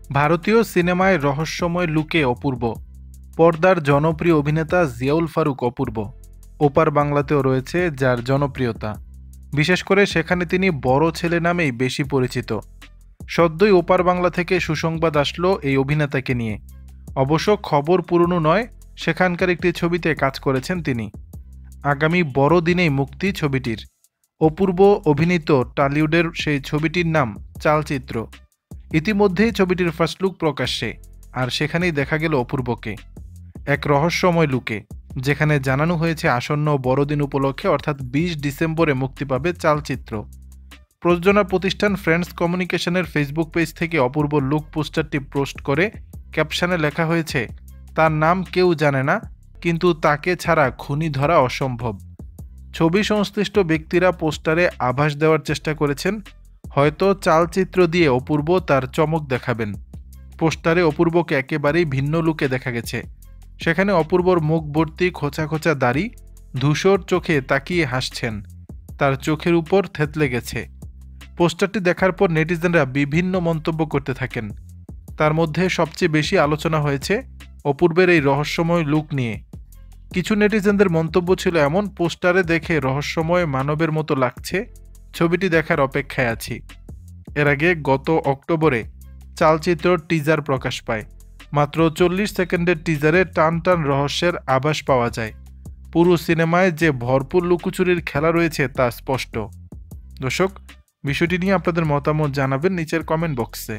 ভারতীয় সিনেমায় রহস্যময় লুকে অপূর্ব। পর্দার জনপ্রিয় অভিনেতা জিয়াউল ফারুক অপূর্ব। ওপার বাংলাতেও রয়েছে যার জনপ্রিয়তা, বিশেষ করে সেখানে তিনি বড় ছেলে নামেই বেশি পরিচিত। সদ্যই ওপার বাংলা থেকে সুসংবাদ আসলো এই অভিনেতাকে নিয়ে। অবশ্য খবর পুরনো নয়, সেখানকার একটি ছবিতে কাজ করেছেন তিনি। আগামী বড়দিনেই মুক্তি ছবিটির। অপূর্ব অভিনীত টলিউডের সেই ছবিটির নাম চালচিত্র। ইতিমধ্যেই ছবিটির ফার্স্ট লুক প্রকাশ্যে, আর সেখানেই দেখা গেল অপূর্বকে এক রহস্যময় লুকে, যেখানে জানানো হয়েছে আসন্ন বড়দিন উপলক্ষে অর্থাৎ 20 ডিসেম্বরে মুক্তি পাবে চালচিত্র। প্রযোজনা প্রতিষ্ঠান ফ্রেন্ডস কমিউনিকেশনের ফেসবুক পেজ থেকে অপূর্ব লুক পোস্টারটি পোস্ট করে ক্যাপশনে লেখা হয়েছে, তার নাম কেউ জানে না, কিন্তু তাকে ছাড়া খুনি ধরা অসম্ভব। ছবি সংশ্লিষ্ট ব্যক্তিরা পোস্টারে আভাস দেওয়ার চেষ্টা করেছেন, হয়তো চালচিত্র দিয়ে অপূর্ব তার চমক দেখাবেন। পোস্টারে অপূর্বকে একেবারেই ভিন্ন লুকে দেখা গেছে। সেখানে অপূর্বর মুখ ভর্তি খোঁচা খোঁচা দাড়ি, ধূসর চোখে তাকিয়ে হাসছেন, তার চোখের উপর থেতলে গেছে। পোস্টারটি দেখার পর নেটিজেনরা বিভিন্ন মন্তব্য করতে থাকেন। তার মধ্যে সবচেয়ে বেশি আলোচনা হয়েছে অপূর্বের এই রহস্যময় লুক নিয়ে। কিছু নেটিজেনদের মন্তব্য ছিল এমন, পোস্টারে দেখে রহস্যময় মানবের মতো লাগছে, ছবিটি দেখার অপেক্ষায় আছি। এর আগে গত অক্টোবরে চালচিত্র টিজার প্রকাশ পায়। মাত্র 40 সেকেন্ডের টিজারে টান টান রহস্যের আভাস পাওয়া যায়। পুরো সিনেমায় যে ভরপুর লুকোচুরির খেলা রয়েছে তা স্পষ্ট। দর্শক, বিষয়টি নিয়ে আপনাদের মতামত জানাবেন নিচের কমেন্ট বক্সে।